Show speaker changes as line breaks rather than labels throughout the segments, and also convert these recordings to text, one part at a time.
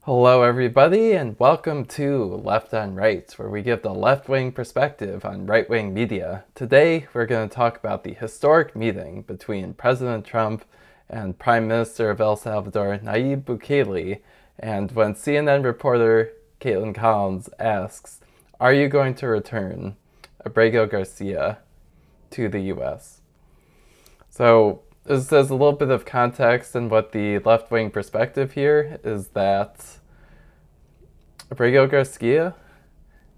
Hello everybody and welcome to Left on Right, where we give the left-wing perspective on right-wing media. Today we're going to talk about the historic meeting between President Trump and Prime Minister of El Salvador, Nayib Bukele, and when CNN reporter Caitlin Collins asks, "Are you going to return Abrego Garcia to the US?" So this is a little bit of context, and what the left-wing perspective here is that Abrego Garcia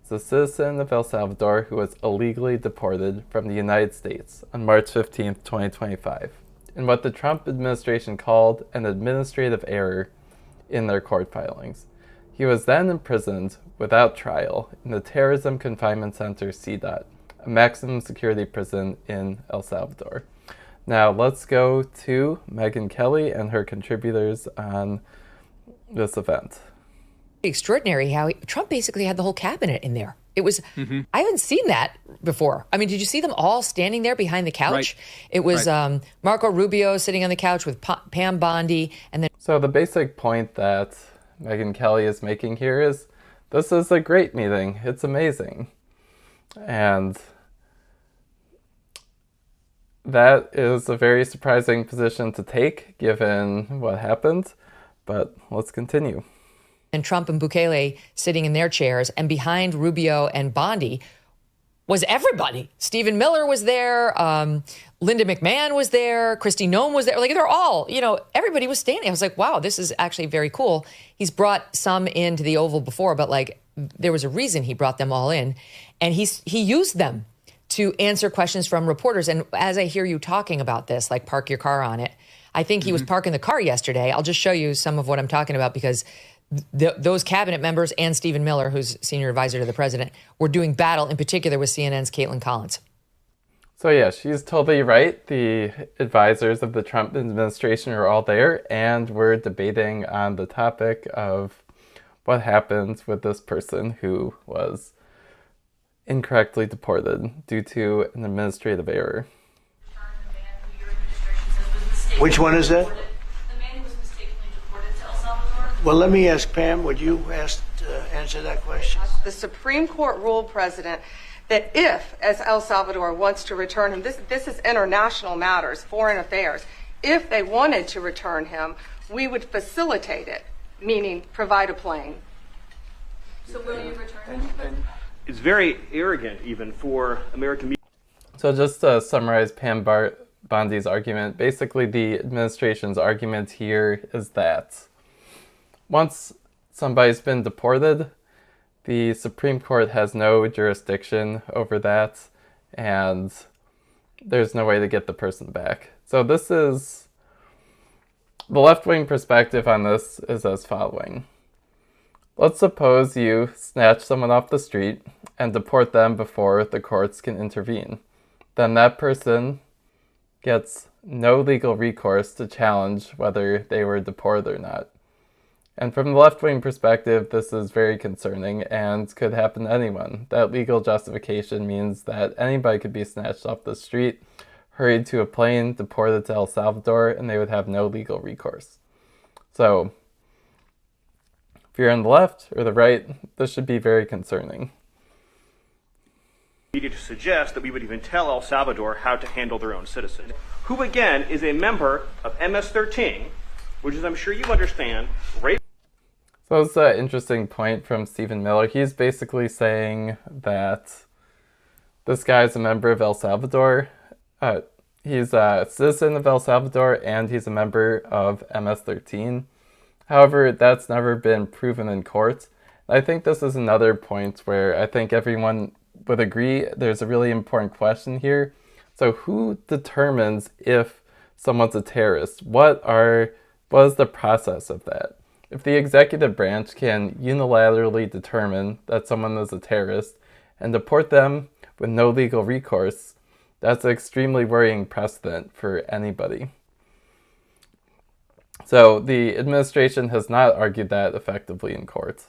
is a citizen of El Salvador who was illegally deported from the United States on March 15th, 2025, in what the Trump administration called an administrative error in their court filings. He was then imprisoned without trial in the Terrorism Confinement Center CDOT, a maximum security prison in El Salvador. Now let's go to Megyn Kelly and her contributors on this event.
Extraordinary how Trump basically had the whole cabinet in there. It was, I haven't seen that before. I mean, did you see them all standing there behind the couch?
Right.
It was Marco Rubio sitting on the couch with Pam Bondi. And then
So the basic point that Megyn Kelly is making here is this is a great meeting. It's amazing. And that is a very surprising position to take given what happened, but let's continue.
And Trump and Bukele sitting in their chairs, and behind Rubio and Bondi was everybody. Stephen Miller was there, Linda McMahon was there, Kristi Noem was there. Like, they're all, everybody was standing. I was like, wow, this is actually very cool. He's brought some into the Oval before, but there was a reason he brought them all in, and he used them to answer questions from reporters. And as I hear you talking about this, like park your car on it, I think he was parking the car yesterday. I'll just show you some of what I'm talking about, because those cabinet members and Stephen Miller, who's senior advisor to the president, were doing battle, in particular with CNN's Caitlin Collins.
So yeah, she's totally right. The advisors of the Trump administration are all there, and we're debating on the topic of what happens with this person who was incorrectly deported due to an administrative error.
Which one is that?
The man who was mistakenly deported to El Salvador.
Well, let me ask Pam, would you answer that question?
The Supreme Court ruled, President, that if, as El Salvador wants to return him, this is international matters, foreign affairs, if they wanted to return him, we would facilitate it, meaning provide a plane.
So will you return him?
It's very arrogant even for American media.
So just to summarize Pam Bondi's argument, basically the administration's argument here is that once somebody's been deported, the Supreme Court has no jurisdiction over that, and there's no way to get the person back. So this is, the left-wing perspective on this is as following. Let's suppose you snatch someone off the street and deport them before the courts can intervene. Then that person gets no legal recourse to challenge whether they were deported or not. And from the left-wing perspective, this is very concerning and could happen to anyone. That legal justification means that anybody could be snatched off the street, hurried to a plane, deported to El Salvador, and they would have no legal recourse. So if you're on the left or the right, this should be very concerning.
Media to suggest that we would even tell El Salvador how to handle their own citizens, who again is a member of MS-13, which is, I'm sure you understand, rape.
So it's an interesting point from Stephen Miller. He's basically saying that this guy is a member of El Salvador. He's a citizen of El Salvador, and he's a member of MS-13. However, that's never been proven in court. I think this is another point where I think everyone would agree there's a really important question here. So who determines if someone's a terrorist? What is the process of that? If the executive branch can unilaterally determine that someone is a terrorist and deport them with no legal recourse, that's an extremely worrying precedent for anybody. So the administration has not argued that effectively in court.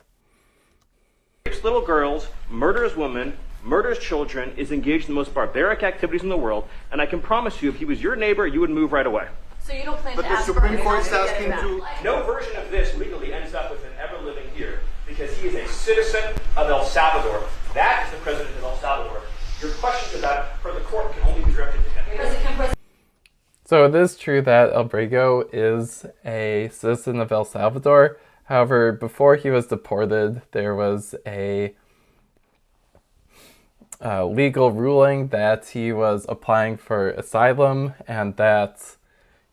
Rapes little girls, murders women, murders children, is engaged in the most barbaric activities in the world, and I can promise you, if he was your neighbor, you would move right away.
So you don't plan
But
to
the
ask
Supreme
for
Court is
permission to
asking
get him
to.
back?
No version of this legally ends up with an ever-living citizen of El Salvador. That is the president of El Salvador. Your questions about it for the court can only be directed to him.
So it is true that Abrego is a citizen of El Salvador. However, before he was deported, there was a legal ruling that he was applying for asylum and that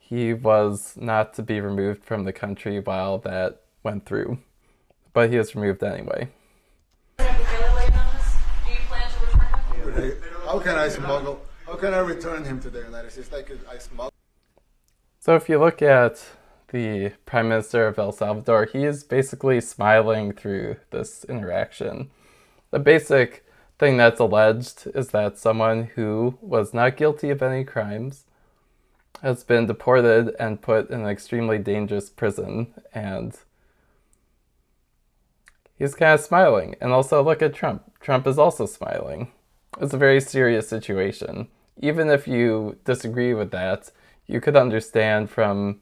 he was not to be removed from the country while that went through. But he was removed anyway.
How can I smuggle? How can I return him to the United States? Like I smuggle.
So if you look at the Prime Minister of El Salvador, he is basically smiling through this interaction. The basic thing that's alleged is that someone who was not guilty of any crimes has been deported and put in an extremely dangerous prison, and he's kind of smiling. And also look at Trump. Trump is also smiling. It's a very serious situation. Even if you disagree with that, you could understand from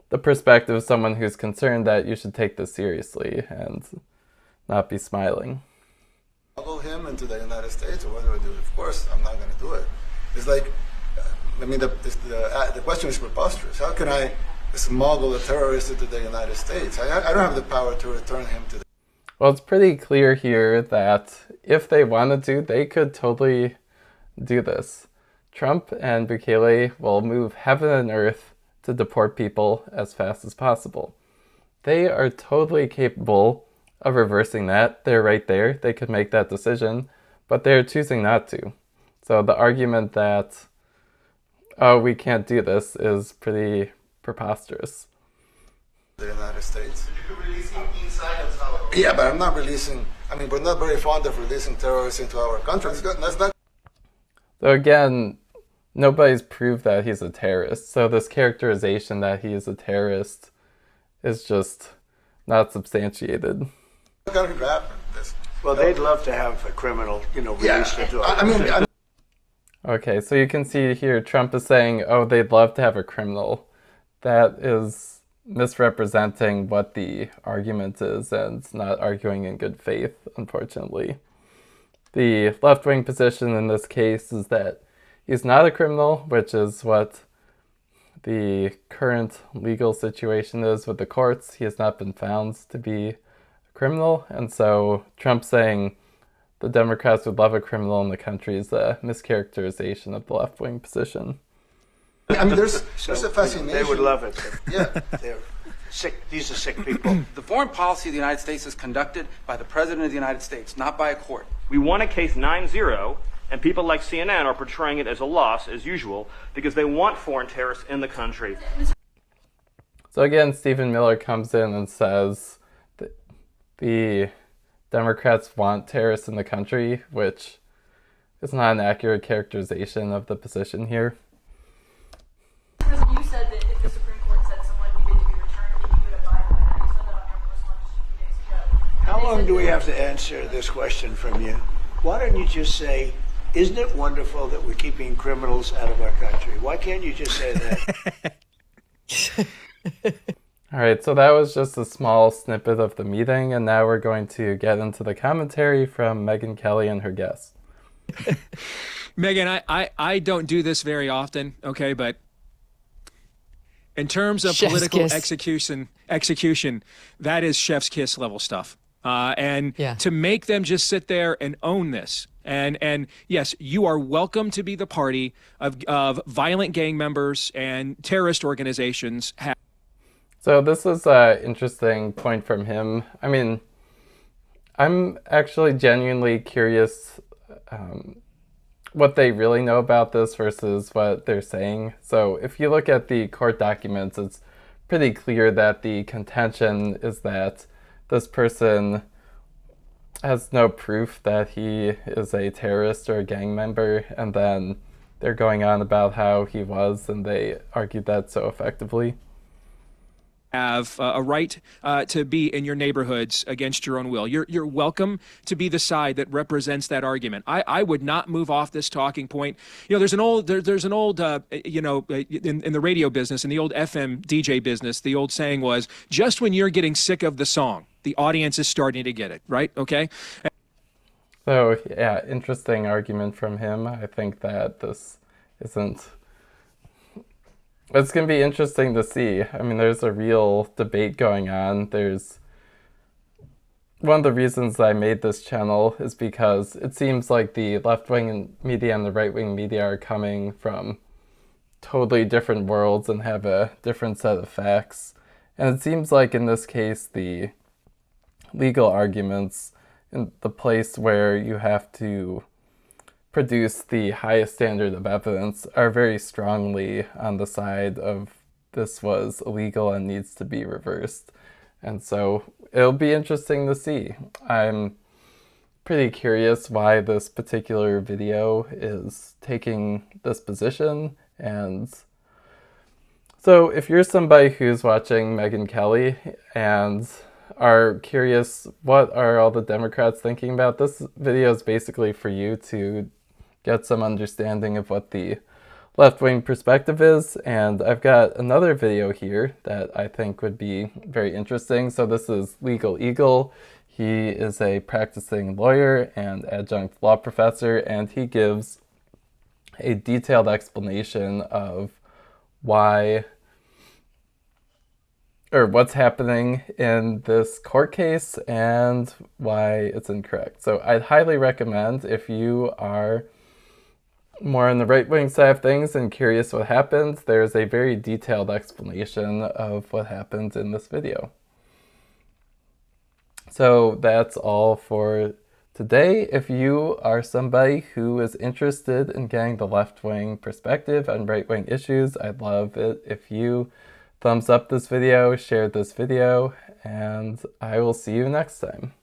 the perspective of someone who's concerned that you should take this seriously and not be smiling.
Smuggle him into the United States, or what do I do? Of course, I'm not going to do it. It's like, I mean, the question is preposterous. How can I smuggle a terrorist into the United States? I don't have the power to return him to the...
Well, it's pretty clear here that if they wanted to, they could totally do this. Trump and Bukele will move heaven and earth to deport people as fast as possible. They are totally capable of reversing that. They're right there. They could make that decision, but they're choosing not to. So the argument that, oh, we can't do this is pretty preposterous.
The United States. You could release him inside El Salvador. Yeah, but I'm not releasing, I mean, we're not very fond of releasing terrorists into our country. That's not...
So again, nobody's proved that he's a terrorist. So this characterization that he is a terrorist is just not substantiated.
Well, they'd love to have a criminal, released into our country.
Okay, so you can see here Trump is saying, oh, they'd love to have a criminal. That is misrepresenting what the argument is and not arguing in good faith, unfortunately. The left-wing position in this case is that he's not a criminal, which is what the current legal situation is with the courts. He has not been found to be a criminal, and so Trump saying the Democrats would love a criminal in the country is a mischaracterization of the left-wing position.
I mean, there's a fascination.
They would love it.
Yeah.
They're sick. These are sick people.
The foreign policy of the United States is conducted by the President of the United States, not by a court.
We won a case 9-0, and people like CNN are portraying it as a loss, as usual, because they want foreign terrorists in the country.
So again, Stephen Miller comes in and says that the Democrats want terrorists in the country, which is not an accurate characterization of the position here.
You said that if the Supreme Court said someone needed to be returned, that you would abide by that. You said that on your response just 2 days ago.
How long do we have to answer this question from you? Why don't you just say, isn't it wonderful that we're keeping criminals out of our country? Why can't you just say that?
All right, so that was just a small snippet of the meeting, and now we're going to get into the commentary from Megyn Kelly and her guests.
Megyn, I don't do this very often, okay, but in terms of
Chef's
political
kiss.
execution, that is chef's kiss level stuff. And
Yeah.
to make them just sit there and own this. And yes, you are welcome to be the party of violent gang members and terrorist organizations.
So this is an interesting point from him. I mean, I'm actually genuinely curious what they really know about this versus what they're saying. So if you look at the court documents, it's pretty clear that the contention is that this person has no proof that he is a terrorist or a gang member, and then they're going on about how he was, and they argued that so effectively.
Have a right to be in your neighborhoods against your own will. You're welcome to be the side that represents that argument. I would not move off this talking point. You know, there's an old in the radio business, in the old FM DJ business, the old saying was, just when you're getting sick of the song, The audience is starting to get it, right? Okay.
So, yeah, interesting argument from him. I think that this isn't. It's going to be interesting to see. I mean, there's a real debate going on. There's. One of the reasons I made this channel is because it seems like the left-wing media and the right-wing media are coming from totally different worlds and have a different set of facts. And it seems like in this case, the legal arguments in the place where you have to produce the highest standard of evidence are very strongly on the side of this was illegal and needs to be reversed. And so it'll be interesting to see. I'm pretty curious why this particular video is taking this position. And so if you're somebody who's watching Megyn Kelly and are curious what are all the Democrats thinking about, this video is basically for you to get some understanding of what the left-wing perspective is. And I've got another video here that I think would be very interesting. So this is Legal Eagle. He is a practicing lawyer and adjunct law professor, and he gives a detailed explanation of why or what's happening in this court case and why it's incorrect. So I'd highly recommend, if you are more on the right-wing side of things and curious what happened, there's a very detailed explanation of what happened in this video. So that's all for today. If you are somebody who is interested in getting the left-wing perspective on right-wing issues, I'd love it if you thumbs up this video, share this video, and I will see you next time.